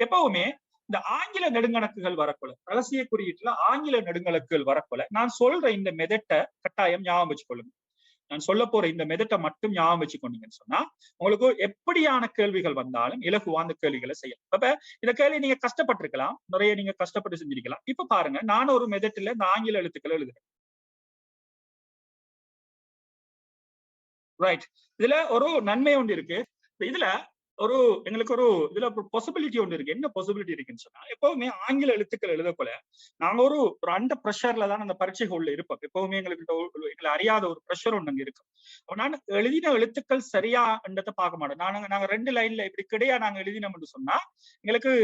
எப்பவுமே இந்த ஆங்கில நெடுங்கணக்குகள் வரப்போல, ரகசிய குறியீட்டுல ஆங்கில நெடுங்கணக்குகள் வரப்போல நான் சொல்ற இந்த மெதட்டை கட்டாயம் ஞாபகம் வச்சுக்கொள்ளுங்க. நான் சொல்ல போற இந்த மெதட்டை மட்டும் ஞாபகம் வச்சுக்கொண்டீங்கன்னு சொன்னா உங்களுக்கு எப்படியான கேள்விகள் வந்தாலும் இலகுவான கேள்விகளை செய்யலாம். அப்ப இந்த கேள்வி நீங்க கஷ்டப்பட்டிருக்கலாம், நிறைய நீங்க கஷ்டப்பட்டு செஞ்சிருக்கலாம். இப்ப பாருங்க, நான் ஒரு மெதட்டுல இந்த ஆங்கில எழுத்துக்களை எழுதுறேன். ரைட். இதுல ஒரு நன்மை ஒன்று இருக்கு. இதுல ஒரு எங்களுக்கு ஒரு இதுல பாசிபிலிட்டி ஒன்று இருக்கு. என்ன பாசிபிலிட்டி இருக்குன்னு சொன்னா, எப்பவுமே ஆங்கில எழுத்துக்கள் எழுதப்போல நாங்க ஒரு அண்டர் பிரஷர்ல தான் அந்த பரீட்சைகள்ல இருப்போம். எப்பவுமே எங்களை அறியாத ஒரு பிரஷர் ஒண்ணு அங்க இருக்கும். நான் எழுதின எழுத்துக்கள் சரியா என்றதை பார்க்க மாட்டோம். நாங்க 2 லைன்ல இப்படி கிடையா நாங்க எழுதினோம்னு சொன்னா எங்களுக்கு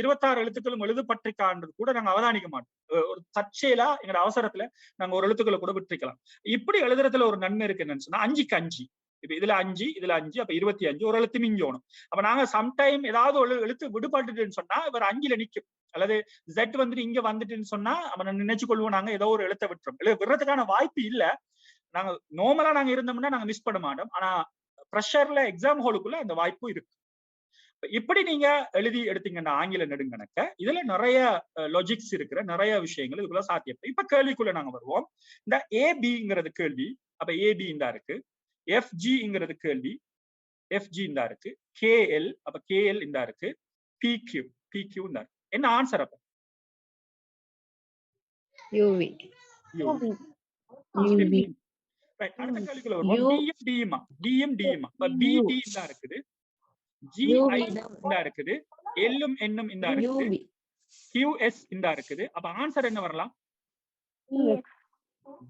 26 எழுத்துக்களும் எழுதப்பட்டிருக்கான்றது கூட நாங்க அவதானிக்க மாட்டோம். ஒரு தற்செயலா எங்க அவசரத்துல நாங்க ஒரு எழுத்துக்களை கூட விட்டுருக்கலாம். இப்படி எழுதுறதுல ஒரு நன்மை இருக்கு என்னன்னு சொன்னா 5க்கு 5. இப்ப இதுல 5, இதுல 5, அப்ப 25, ஒரு எழுத்து மிஞ்சோணும். அப்ப நாங்க சம்டைம் ஏதாவது ஒரு எழுத்து விடுபட்டுன்னு சொன்னா இவர் 5ல நிக்கும். அல்லது Z வந்துட்டு இங்க வந்துட்டுன்னு சொன்னா அவனை நினைச்சு கொள்வோம் நாங்க ஏதோ ஒரு எழுத்தை விட்டுறோம். விடுறதுக்கான வாய்ப்பு இல்ல. நாங்க நார்மலா நாங்க இருந்தோம்னா நாங்க மிஸ் பண்ண மாட்டோம். ஆனா ப்ரெஷர்ல எக்ஸாம் ஹாலுக்குள்ள அந்த வாய்ப்பு இருக்கு. இப்படி நீங்க எழுதி எடுத்தீங்கன்னா ஆங்கில நெடுங்கணக்க இதுல நிறைய லாஜிக்ஸ் இருக்கிற நிறைய விஷயங்கள் இதுக்குள்ள சாத்தியம். இப்ப கேள்விக்குள்ள நாங்க வருவோம். இந்த ஏபிங்கிறது கேள்வி. அப்ப ஏபி இந்த இருக்கு. எஃப்ஜிங்கிறது கேள்வி. எஃப்ஜி இந்த இருக்கு. கேஎல், அப்ப கேஎல் இந்த இருக்கு. பிக்யூ, பிக்யூ இந்த இருக்கு. என்ன ஆன்சர் அப்ப? யூவி. யூவி. ரைட். அடுத்த கேள்விக்குள்ள வருவோம். TM TM, TM TM. அப்ப பிடி இந்த இருக்குது. ஜிஐ இந்த இருக்குது. எல்லும் என்னும் இந்த இருக்குது. கியூஎஸ் இந்த இருக்குது. அப்ப ஆன்சர் என்ன வரலாம்?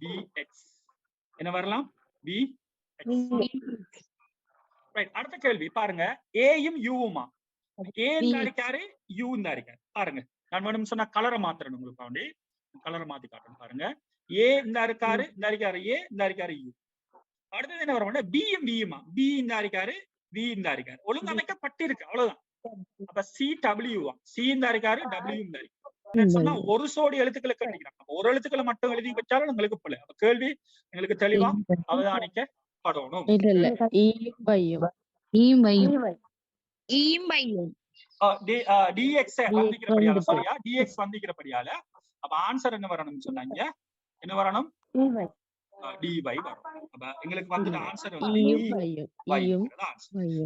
பிஎக்ஸ். என்ன வரலாம்? பிஎக்ஸ். ரைட். அடுத்த கேள்வி பாருங்க. ஏயும் யூவுமா? ஏ இந்த இருக்காரு, யூ இந்த இருக்காரு. பாருங்க, நான் வேணும்னு சொன்னா கலரை மாத்துறேன் உங்களுக்கு வேண்டி. கலரை மாத்தி காட்டுறேன் பாருங்க. ஏ இந்த இருக்காரு, இந்த இருக்காரு ஏ, இந்த இருக்காரு யூ. அடுத்தது என்ன வரும்? பியும் வியுமா? பி இந்த இருக்காரு, வி இந்த இருக்காரு. ஒழுங்கமைக்கப்பட்டிருக்கு, அவ்வளவுதான். அப்ப சி டபிள்யூவா? சி இந்த இருக்காரு, டபிள்யூ இந்த இருக்காரு. சொன்னா ஒரு சோடி எழுத்துக்களை கேட்டுக்கிறாங்க. ஒரு எழுத்துக்களை மட்டும் எழுதி வச்சாலும் உங்களுக்கு பிள்ளை. அப்ப கேள்வி எங்களுக்கு தெளிவா அவதானிக்கப்படணும். டிஎக்ஸ் வந்திக்கிறபடியால, சரியா? டிஎக்ஸ் வந்திக்கிறபடியால அப்ப ஆன்சர் என்ன வரணும்னு சொன்னாங்க? என்ன வரணும்? டிவை வரும். அப்ப எங்களுக்கு வந்து ஆன்சர்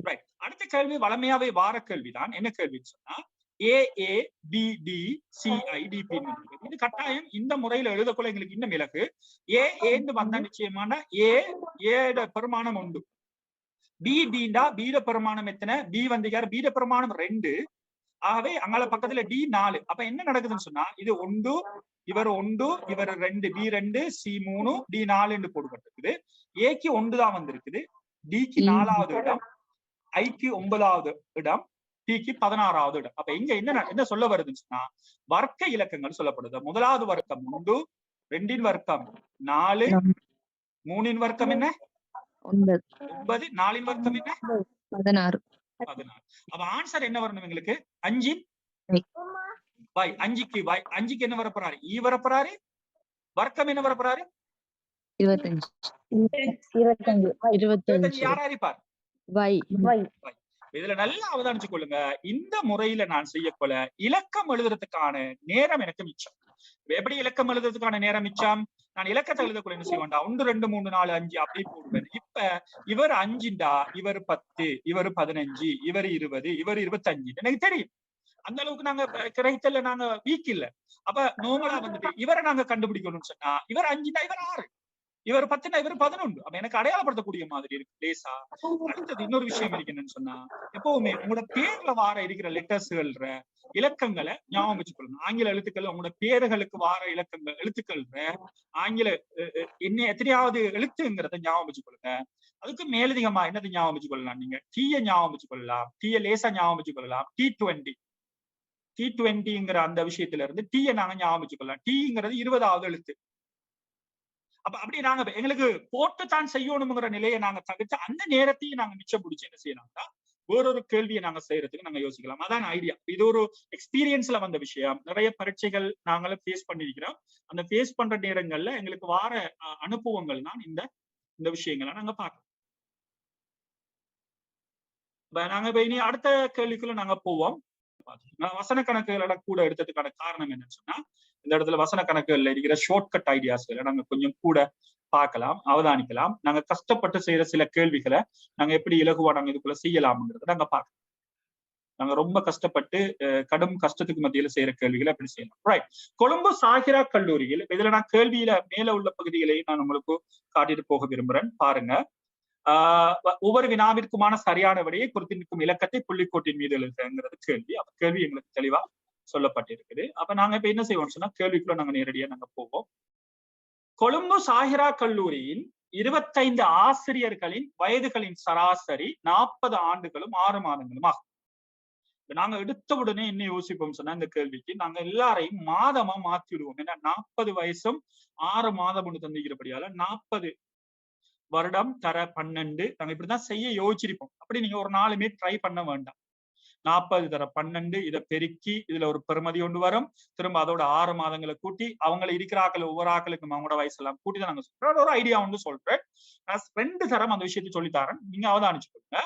ரைட். அடுத்த கேள்வி வளமையாவே வார கேள்விதான். என்ன கேள்வின்னு சொன்னா ஏஏபிடி சிஐடிபி. இது கட்டாயம் இந்த முறையில எழுதக்குள்ள எங்களுக்கு இன்னும் இலக்கு. ஏன்னு வந்தா நிச்சயமான ஏட பெருமானம் உண்டு. பி டீண்டா பீட பெருமானம் எத்தனை? பி வந்திருக்காரு, பீட பெருமானம் 2. ஆகவே அங்கால பக்கத்துல டி 4. அப்ப என்ன நடக்குதுன்னு சொன்னா இது 1, இவர் 1, இவர் 2, பி 2, சி 3, டி 4 போடப்பட்டிருக்குது. ஏக்கு 1 தான் வந்திருக்குது, டிக்கு 4வது இடம், ஐக்கு 9வது இடம், டிக்கு 16வது இடம். அப்ப இங்க என்ன சொல்ல வருதுன்னு சொன்னா வர்க்க இலக்கங்கள் சொல்லப்படுது. முதலாவது வர்க்கம் 1, 2 வர்க்கம் 4, 3 வர்க்கம் என்ன 9, 4 வர்க்கம் என்ன 16. அப்ப ஆன்சர் என்ன வரணும் எங்களுக்கு? 5 பை 5க்கு 5க்கு என்ன வரப்போறாரு? ஈ வரப்போறாரு. வர்க்கம் என்ன வரப்போறாரு? 25. யாரா இருப்பார்? இதுல நல்லா அவதானிச்சு கொள்ளுங்க. இந்த முறையில நான் செய்யக்கொள்ள இலக்கம் எழுதுறதுக்கான நேரம் எனக்கு மிச்சம். எப்படி இலக்கம் எழுதுறதுக்கான நேரம் மிச்சம்? நான் இலக்கத்தை எழுதக்குள்ள என்ன செய்ய வேண்டாம், 1 2 3 4 5 அப்படி போடுவேன். இப்ப இவர் 5, இவர் 10, இவர் 15, இவர் 20, இவர் 25 எனக்கு தெரியும். அந்த அளவுக்கு நாங்க கிடைத்தல நாங்க வீக் இல்ல. அப்ப நார்மலா வந்துட்டு இவரை நாங்க கண்டுபிடிக்கணும்னு சொன்னா இவர் 5, இவர் 6, இவர் 10, இவர் 11. அப்ப எனக்கு அடையாளப்படுத்தக்கூடிய மாதிரி இருக்கு லேசா. அடுத்தது இன்னொரு விஷயம் இருக்கு என்னன்னு சொன்னா எப்பவுமே உங்களோட பேர்ல வார இருக்கிற லெட்டர்ஸ்கள் இலக்கங்களை ஞாபகம் வச்சுக்கொள்ளணும். ஆங்கில எழுத்துக்கள் உங்களோட பேர்களுக்கு வார இலக்கங்கள் எழுத்துக்கள் ஆங்கில என்ன எத்தனையாவது எழுத்துங்கிறத ஞாபகம் வச்சுக்கொள்ளுங்க. அதுக்கு மேலதிகமா என்னது ஞாபகம் வச்சுக்கொள்ளலாம்? நீங்க டீய ஞாபகம் வச்சுக்கொள்ளலாம். டீய லேசா ஞாபகம் வச்சுக்கொள்ளலாம். T20ங்கிற அந்த விஷயத்துல இருந்து டீயை நாங்க ஞாபகம் வச்சுக்கொள்ளலாம். டீங்கிறது 20வது எழுத்து. அப்ப அப்படி நாங்க எங்களுக்கு போட்டுத்தான் செய்யணுங்கிற நிலையை நாங்க தவிர்த்து அந்த நேரத்தையும் நாங்க மிச்சம் பிடிச்சு என்ன செய்யலாம்னா வேறொரு கேள்வியை நாங்க செய்யறதுக்கு நாங்க யோசிக்கலாம். அதான் ஐடியா. இது ஒரு எக்ஸ்பீரியன்ஸ்ல வந்த விஷயம். நிறைய பரீட்சைகள் நாங்களும் ஃபேஸ் பண்ணிருக்கிறோம். அந்த ஃபேஸ் பண்ற நேரங்கள்ல எங்களுக்கு வார அனுபவங்கள் தான் இந்த விஷயங்களை நாங்க பார்க்கணும். நாங்க இனி அடுத்த கேள்விக்குள்ள நாங்க போவோம். நான் வசன கணக்குகளோட கூட எடுத்ததுக்கான காரணம் என்னன்னு சொன்னா, இந்த இடத்துல வசன கணக்குகள்ல இருக்கிற ஷார்ட்கட் ஐடியாஸ்களை நாங்க கொஞ்சம் கூட பார்க்கலாம், அவதானிக்கலாம். நாங்க கஷ்டப்பட்டு செய்யற சில கேள்விகளை நாங்க எப்படி இலகுவா நாங்க இதுக்குள்ள செய்யலாம்ங்கிறத நாங்க பார்க்கலாம். நாங்க ரொம்ப கஷ்டப்பட்டு கடும் கஷ்டத்துக்கு மத்தியில செய்யற கேள்விகளை அப்படி செய்யலாம். ரைட். கொழும்பு சாகிரா கல்லூரியில் இதுல நான் கேள்வியில மேல உள்ள பகுதிகளையும் நான் உங்களுக்கு காட்டிட்டு போக விரும்புறேன். பாருங்க. ஒவ்வொரு வினாவிற்குமான சரியான விடையை குறித்து நிற்கும் இலக்கத்தை புள்ளிக்கோட்டின் மீது எழுதுங்கிறது கேள்வி. அப்ப கேள்வி எங்களுக்கு தெளிவா சொல்லப்பட்டிருக்குது. அப்ப நாங்க இப்ப என்ன செய்வோம்னு சொன்னா, கேள்விக்குள்ள நாங்க நேரடியா நாங்க போவோம். கொழும்பு சாகிரா கல்லூரியின் 25 ஆசிரியர்களின் வயதுகளின் சராசரி 40 ஆண்டுகளும் 6 மாதங்களும் ஆகும். நாங்க எடுத்த உடனே என்ன யோசிப்போம் சொன்னா, இந்த கேள்விக்கு நாங்க எல்லாரையும் மாதமா மாத்தி விடுவோம். ஏன்னா 40 வயசும் 6 மாதம் ஒண்ணு தந்திக்கிறபடியால 40 வருடம் தர 12 நாங்க இப்படிதான் செய்ய யோசிச்சிருப்போம். அப்படி நீங்க ஒரு நாளுமே ட்ரை பண்ண வேண்டாம். 40 தர 12 இதை பெருக்கி இதுல ஒரு பெருமதி ஒன்று வரும். திரும்ப அதோட 6 மாதங்களை கூட்டி அவங்களை இருக்கிற ஆக்கள் ஒவ்வொரு ஆக்களுக்கும் அவங்களோட வயசெல்லாம் கூட்டி தான் நாங்க சொல்றோம். ஒரு ஐடியா ஒன்று சொல்றேன். நான் 2 தரம் அந்த விஷயத்தை சொல்லித்தாரேன், நீங்க அவதானிச்சுக்கோங்க.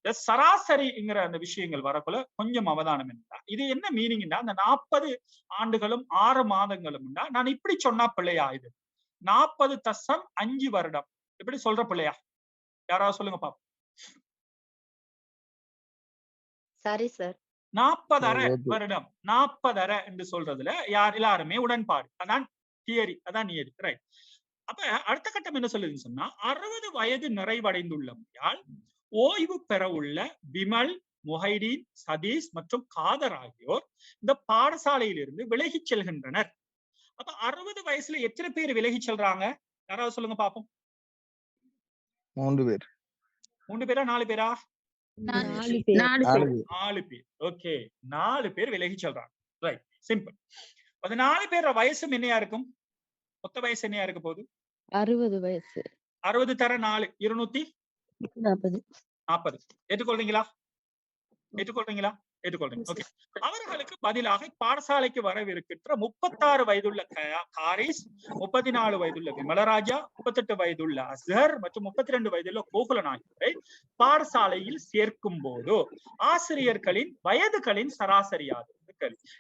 சராசரிங்கிற அந்த விஷயங்கள் வரக்குள்ள கொஞ்சம் அவதானம் என்ன, இது என்ன மீனிங்னா, அந்த 40 ஆண்டுகளும் 6 மாதங்களும் நான் இப்படி சொன்னா பிள்ளையா? இது 40.5 வருடம் இப்படி சொல்ற பிள்ளையா? யாராவது சொல்லுங்க பாப்போம். சரி சார். 40 வருடம் 40 என்று சொல்றதுல எல்லாருமே உடன்பாடு. அதான் தியரி, அதான் நியதி. ரைட். அப்ப அடுத்த கட்டம் என்ன சொல்லுதுன்னு சொன்னா, 60 வயது நிறைவடைந்துள்ளமையால் ஓய்வு பெற உள்ள விமல், முஹைடீன், சதீஷ் மற்றும் காதர் ஆகியோர் இந்த பாடசாலையிலிருந்து விலகிச் செல்கின்றனர். அப்ப 60 வயசுல எத்தனை பேர் விலகிச் செல்றாங்க? யாராவது சொல்லுங்க பாப்போம். 3 பேர். 3 பேரா 4 பேரா? 4 பேர். 4 பேர். ஓகே, 4 பேர் விலகிச் செல்றாங்க. Right, simple. அது 4 பேர் வயசும் என்னையா இருக்கும்? மொத்த வயசு என்னையா இருக்க போகுது? 60 வயசு. 60 தர 4 240. ஏற்றுக்கொள்றீங்களா? ஏற்றுக்கொள்றீங்களா? ஏற்றுக்கொள்றீங்க. ஓகே. அவர்களுக்கு பதிலாக பாடசாலைக்கு வரவிருக்கின்ற 36 வயதுள்ள காரிஸ், 34 வயதுள்ள விமலராஜா, 38 வயதுள்ள அஸ்ஹர் மற்றும் 32 வயதுள்ள கோகுலன் ஆகியோரை பாடசாலையில் சேர்க்கும் போது ஆசிரியர்களின் வயதுகளின் சராசரியாது.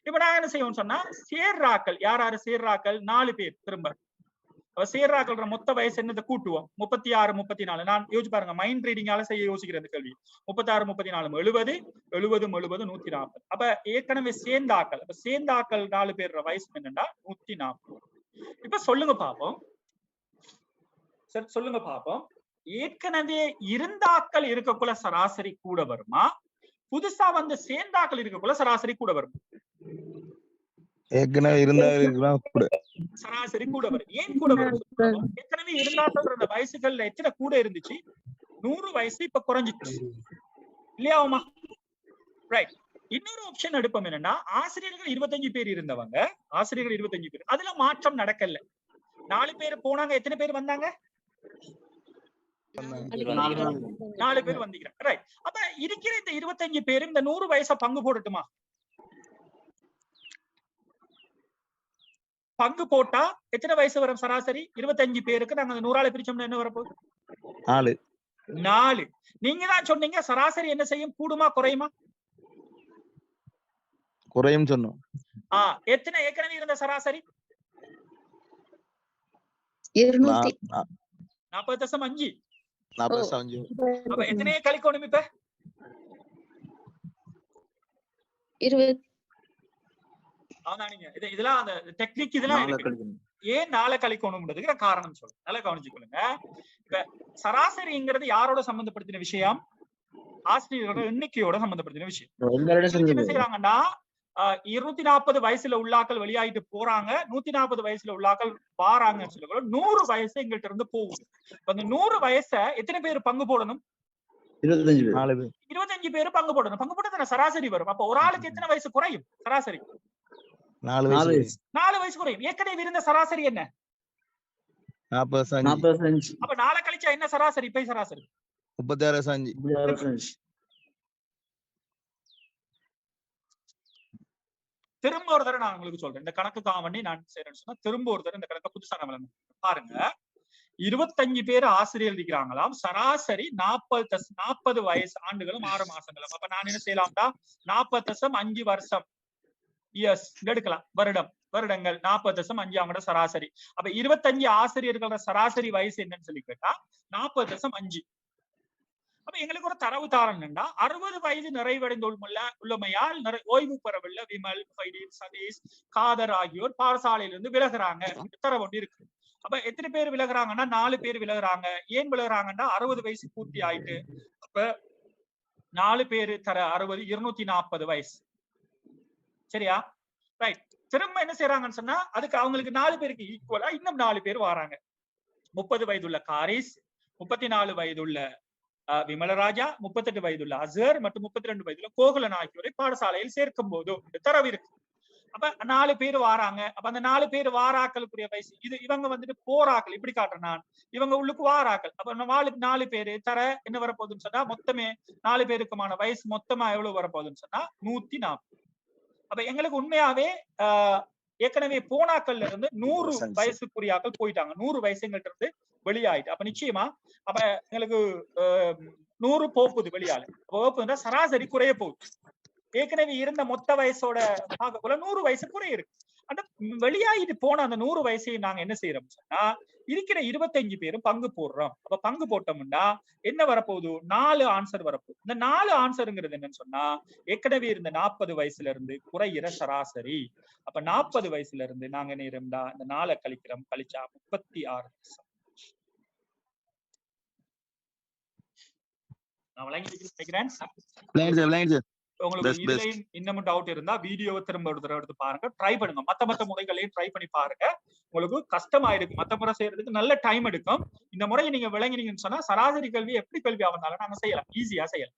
இப்ப நான் என்ன செய்வோம் சொன்னா, சேர்றாக்கள் யாரு சேர்றாக்கள்? 4 பேர். திரும்ப சேர்றாக்கள் மொத்த வயசு என்னதை கூட்டுவோம். 36 34. நான் யோசிச்சு பாருங்க, மைண்ட் ரீடிங்கால செய்ய யோசிக்கிற இந்த கேள்வி. 36 34 70 70 70 140. அப்ப ஏற்கனவே சேர்ந்தாக்கள், அப்ப சேர்ந்தாக்கள் 4 பேர் வயசு என்னன்னா 140. இப்ப சொல்லுங்க பாப்போம். சரி, சொல்லுங்க பாப்போம். ஏற்கனவே இருந்தாக்கள் இருக்கக்குள்ள சராசரி கூட வருமா, புதுசா வந்து சேர்ந்தாக்கள் இருக்கக்குள்ள சராசரி கூட வருமா? ஏற்கனவே இருந்தாலும் கூட சராசரி கூட வரும். ஏன் கூட வரும்? ஏற்கனவே இருந்தாக்கள் வயசுகள்ல எத்தனை கூட இருந்துச்சு? 100 வயசு இப்ப குறைஞ்சிச்சு இல்லையாவுமா? ரைட். இன்னொரு ஆப்ஷன் எடுப்போம். என்னன்னா, ஆசிரியர்கள் 25 பேர் இருந்தவங்க, ஆசிரியர்கள் 25 பேர், அதுல மாற்றம் நடக்கல. 4 பேர் போனாங்க, எத்தனை பேர் வந்தாங்க? 4 பேர் வந்தீங்க. ரைட். அப்ப இருக்கிற இந்த 25 பேரும் இந்த 100 வயசை பங்கு போடட்டுமா? பங்கு போட்டா எத்தனை வயசு வரும் சராசரி? 25 பேருக்கு நாங்க 100ஆல பிரிச்சோம்னா என்ன வரப்போகுது? 4. நீங்க தான் சொன்னீங்க சராசரி என்ன செய்யும்? கூடுமா குறையுமா? குறையும் சொன்னோம். எத்தனை ஏற்கனவே இருந்த சராசரி? 40.5. அப்ப எத்தனையே கழிக்கணும் இப்ப? 20. இதெல்லாம் அந்த டெக்னிக் இதெல்லாம் ஏன் 4 கழிக்கணும்ன்றதுக்கு காரணம் சொல்றேன். நல்லா கவனிச்சுக்கொள்ளுங்க. இப்ப சராசரிங்கிறது யாரோட சம்பந்தப்படுத்தின விஷயம்? ஆசிரியரோட எண்ணிக்கையோட சம்பந்தப்படுத்தின விஷயம். என்ன செய்யறாங்கன்னா, 240 வயசுல உள்ளாக்கள் வெளியாயிட்டு போறாங்க, 140 வயசுல உள்ளாக்கள் வாராங்கன்னு சொல்ல 100 வயசு எங்கள்கிட்ட இருந்து போகுது. அந்த 100 வயசை எத்தனை பேர் பங்கு போடணும்? 25 பேர் பங்கு போடணும். பங்கு போட்டா சராசரி வரும். அப்ப ஒரு ஆளுக்கு எத்தனை வயசு குறையும்? சராசரி 4 வயசு குறையும். ஏற்கனவே இருந்த சராசரி என்ன? 45. அப்ப 4 கழிச்சா என்ன சராசரி? இப்ப சராசரி 36. திரும்ப ஒரு தடவை நான் உங்களுக்கு சொல்றேன். இந்த கணக்குக்காக வேண்டி நான் செய்யறேன்னு சொன்னா, திரும்ப ஒரு தடவை இந்த கணக்கை புதுசா நம்ம பாருங்க. 25 பேர் ஆசிரியர் இருக்கிறாங்களாம். சராசரி 40 வயசு ஆண்டுகளும் 6 மாசங்களும். அப்ப நான் என்ன செய்யலாம்டா 40.5 வருஷம் இயர்ஸ் எடுக்கலாம். வருடங்கள் 40.5 அவங்களோட சராசரி. அப்ப 25 ஆசிரியர்களோட சராசரி வயசு என்னன்னு சொல்லி கேட்டா 40.5. அப்ப எங்களுக்கு ஒரு தரவு தாரணும்னா 60 வயது நிறைவடைந்து உள்ளமையால் ஓய்வு பெறவுள்ள விமல், சதீஷ், காதர் ஆகியோர் பாடசாலையிலிருந்து விலகுறாங்க. தரவு ஒன்று இருக்கு. அப்ப எத்தனை பேர் விலகுறாங்கன்னா 4 பேர் விலகுறாங்க. ஏன் விலகுறாங்கன்னா 60 வயசு பூர்த்தி ஆயிட்டு. அப்ப 4 பேரு தர 60 240 வயசு. சரியா? ரைட். திரும்ப என்ன செய்யறாங்கன்னு சொன்னா அதுக்கு அவங்களுக்கு 4 பேருக்கு ஈக்குவலா இன்னும் 4 பேர் வராங்க. 30 வயதுள்ள காரிஸ், 34 வயதுள்ள விமலராஜா, 38 வயதுள்ள அசர் மற்றும் 32 வயதுள்ள கோகுலன் ஆகியோரை பாடசாலையில் சேர்க்கும் போது தரவு இருக்கு. அப்ப 4 பேர் வாராங்க. அப்ப அந்த 4 பேர் வாராக்களுக்குரிய வயசு இது. இவங்க வந்துட்டு போராக்கள் இப்படி காட்டுறேன் நான். இவங்க உள்ளுக்கு வாராக்கள். அப்ப 4 பேரு தர என்ன வரப்போகுதுன்னு சொன்னா மொத்தமே 4 பேருக்குமான வயசு மொத்தமா எவ்வளவு வரப்போகுதுன்னு சொன்னா 140. அப்ப எங்களுக்கு உண்மையாவே ஏற்கனவே போனாக்கள்ல இருந்து 100 வயசுக்குரியாக்கள் போயிட்டாங்க. 100 வயசுங்கள்ட்ட இருந்து வெளியாயிட்டு. அப்ப நிச்சயமா அப்ப எங்களுக்கு 100 போகுது வெளியால. போகுதுன்னா சராசரி குறைய போகுது. ஏற்கனவே இருந்த மொத்த வயசோட பார்க்கக்குள்ள 100 வயசு குறைய இருக்கு. அந்த வெளியாயிட்டு போன அந்த 100 வயசையும் நாங்க என்ன செய்யறோம் சொன்னா இருக்கிற 25 பேரும் பங்கு போடுறோம். அப்ப பங்கு போட்டோம்னா என்ன வரப்போகுது 4 ஆன்சர் வரப்போகுது. இந்த 4 ஆன்சருங்கிறது என்னன்னு சொன்னா ஏற்கனவே இருந்த 40 வயசுல இருந்து குறையிற சராசரி. அப்ப 40 வயசுல இருந்து நாங்க என்ன இருந்தா இந்த 4 கழிக்கிறோம். கழிச்சா 36 வருஷம். நான் விளங்கி நினைக்கிறேன். உங்களுக்கு இதுலயும் இன்னமும் டவுட் இருந்தா வீடியோவை திரும்ப ஒரு தடவை எடுத்து பாருங்க. ட்ரை பண்ணுங்க. மத்த முறைகளையும் ட்ரை பண்ணி பாருங்க. உங்களுக்கு கஷ்டமா இருக்கும். மத்த முறை செய்யறதுக்கு நல்ல டைம் எடுக்கும். இந்த முறையை நீங்க விளங்கினீங்கன்னு சொன்னா சராசரி கல்வி எப்படி கல்வியா வந்தாலும் நாங்க செய்யலாம். ஈஸியா செய்யலாம்.